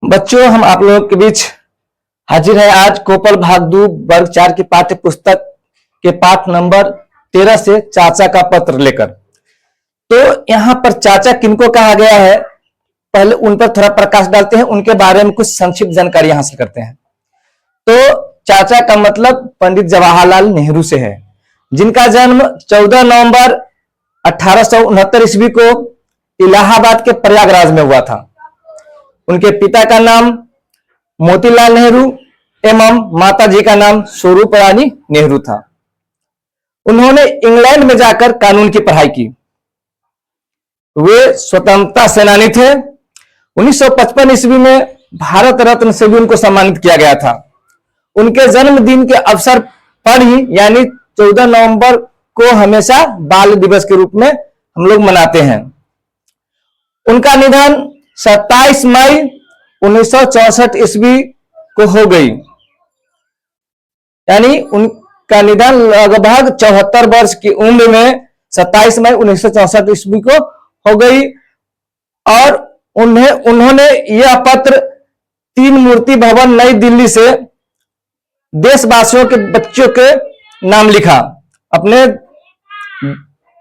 बच्चों, हम आप लोगों के बीच हाजिर है आज कोपल भाग 2 वर्ग 4 की पाठ्य पुस्तक के पाठ नंबर 13 से चाचा का पत्र लेकर। तो यहां पर चाचा किनको कहा गया है, पहले उन पर थोड़ा प्रकाश डालते हैं, उनके बारे में कुछ संक्षिप्त जानकारी हासिल करते हैं। तो चाचा का मतलब पंडित जवाहरलाल नेहरू से है, जिनका जन्म 14 नवंबर 1869 ईस्वी को इलाहाबाद के प्रयागराज में हुआ था। उनके पिता का नाम मोतीलाल नेहरू एवं माता जी का नाम स्वरूप रानी नेहरू था। उन्होंने इंग्लैंड में जाकर कानून की पढ़ाई की। वे स्वतंत्रता सेनानी थे। 1955 ईस्वी में भारत रत्न से भी उनको सम्मानित किया गया था। उनके जन्मदिन के अवसर पर ही यानी 14 नवंबर को हमेशा बाल दिवस के रूप में हम लोग मनाते हैं। उनका निधन 27 मई 1964 ईस्वी को हो गई, यानी उनका निधन लगभग 74 वर्ष की उम्र में 27 मई 1964 ईस्वी को हो गई। और उन्होंने यह पत्र 3 मूर्ति भवन नई दिल्ली से देशवासियों के बच्चों के नाम लिखा। अपने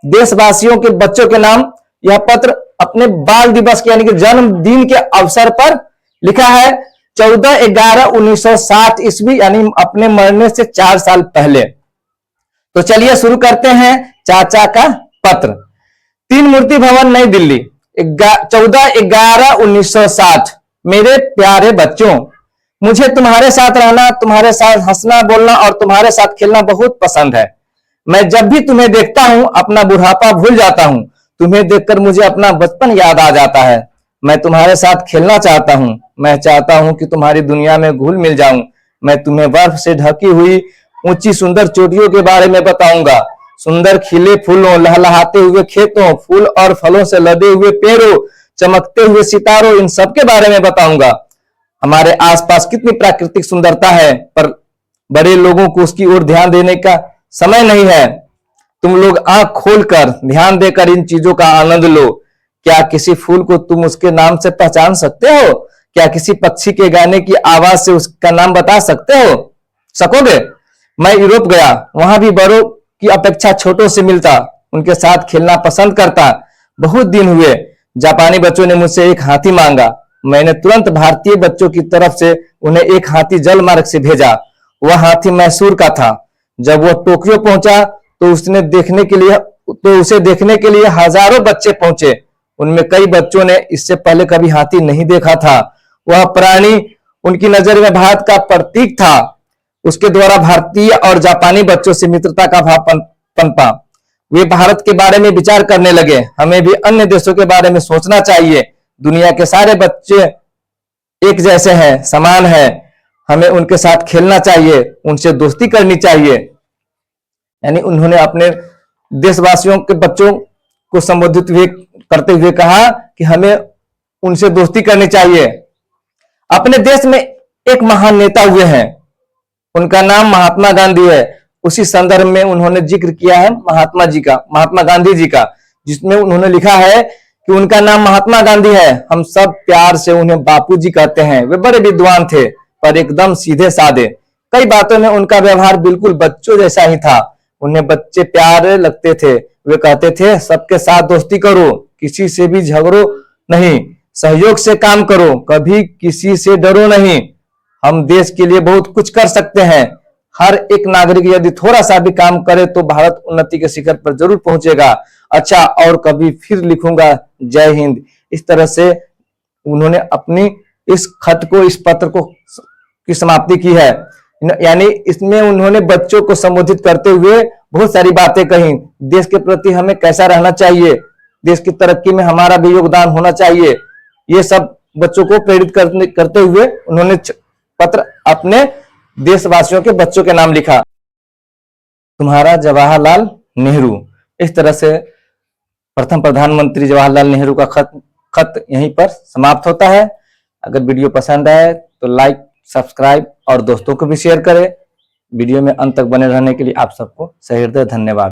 देशवासियों के बच्चों के नाम यह पत्र अपने बाल दिवस के यानी कि जन्मदिन के अवसर पर लिखा है, 14/11/1960 ईस्वी, यानी अपने मरने से 4 साल पहले। तो चलिए शुरू करते हैं चाचा का पत्र। 3 मूर्ति भवन नई दिल्ली, 14/11/1960। मेरे प्यारे बच्चों, मुझे तुम्हारे साथ रहना, तुम्हारे साथ हंसना बोलना और तुम्हारे साथ खेलना बहुत पसंद है। मैं जब भी तुम्हें देखता हूं अपना बुढ़ापा भूल जाता हूं। तुम्हें देखकर मुझे अपना बचपन याद आ जाता है। मैं तुम्हारे साथ खेलना चाहता हूं। मैं चाहता हूं कि तुम्हारी दुनिया में घुल मिल जाऊं। मैं तुम्हें बर्फ से ढकी हुई ऊंची सुंदर चोटियों के बारे में बताऊंगा। सुंदर खिले फूलों, लहलहाते हुए खेतों, फूल और फलों से लदे हुए पेड़ों, चमकते हुए सितारों, इन सब के बारे में बताऊंगा। हमारे आसपास कितनी प्राकृतिक सुंदरता है, पर बड़े लोगों को उसकी ओर ध्यान देने का समय नहीं है। तुम लोग आंख खोलकर ध्यान देकर इन चीजों का आनंद लो। क्या किसी फूल को तुम उसके नाम से पहचान सकते हो? क्या किसी पक्षी के गाने की आवाज से उसका नाम बता सकोगे? मैं यूरोप गया, वहां भी बड़ों की अपेक्षा छोटों से मिलता, उनके साथ खेलना पसंद करता। बहुत दिन हुए। जापानी बच्चों ने मुझसे एक हाथी मांगा। मैंने तुरंत भारतीय बच्चों की तरफ से उन्हें एक हाथी जल मार्ग से भेजा। वह हाथी मैसूर का था। जब वह टोक्यो पहुंचा तो उसे देखने के लिए हजारों बच्चे पहुंचे। उनमें कई बच्चों ने इससे पहले कभी हाथी नहीं देखा था। वह प्राणी उनकी नजर में भारत का प्रतीक था। उसके द्वारा भारतीय और जापानी बच्चों से मित्रता का भाव पनपा। वे भारत के बारे में विचार करने लगे। हमें भी अन्य देशों के बारे में सोचना चाहिए। दुनिया के सारे बच्चे एक जैसे हैं, समान हैं। हमें उनके साथ खेलना चाहिए, उनसे दोस्ती करनी चाहिए। यानी उन्होंने अपने देशवासियों के बच्चों को संबोधित करते हुए कहा कि हमें उनसे दोस्ती करनी चाहिए। अपने देश में एक महान नेता हुए हैं, उनका नाम महात्मा गांधी है। उसी संदर्भ में उन्होंने जिक्र किया है महात्मा गांधी जी का, जिसमें उन्होंने लिखा है कि उनका नाम महात्मा गांधी है। हम सब प्यार से उन्हें बापूजी कहते हैं। वे बड़े विद्वान थे, पर एकदम सीधे साधे। कई बातों में उनका व्यवहार बिल्कुल बच्चों जैसा ही था। उन्हें बच्चे प्यारे लगते थे। वे कहते थे, सबके साथ दोस्ती करो, किसी से भी झगड़ो नहीं, सहयोग से काम करो, कभी किसी से डरो नहीं। हम देश के लिए बहुत कुछ कर सकते हैं। हर एक नागरिक यदि थोड़ा सा भी काम करे तो भारत उन्नति के शिखर पर जरूर पहुंचेगा। अच्छा, और कभी फिर लिखूंगा। जय हिंद। इस तरह से उन्होंने अपनी इस खत को, इस पत्र को की समाप्ति की है। यानी इसमें उन्होंने बच्चों को संबोधित करते हुए बहुत सारी बातें कही। देश के प्रति हमें कैसा रहना चाहिए, देश की तरक्की में हमारा भी योगदान होना चाहिए, ये सब बच्चों को प्रेरित करते हुए उन्होंने पत्र अपने देशवासियों के बच्चों के नाम लिखा। तुम्हारा जवाहरलाल नेहरू। इस तरह से प्रथम प्रधानमंत्री जवाहरलाल नेहरू का खत यहीं पर समाप्त होता है। अगर वीडियो पसंद आए तो लाइक, सब्सक्राइब और दोस्तों को भी शेयर करें। वीडियो में अंत तक बने रहने के लिए आप सबको सहे हृदय धन्यवाद।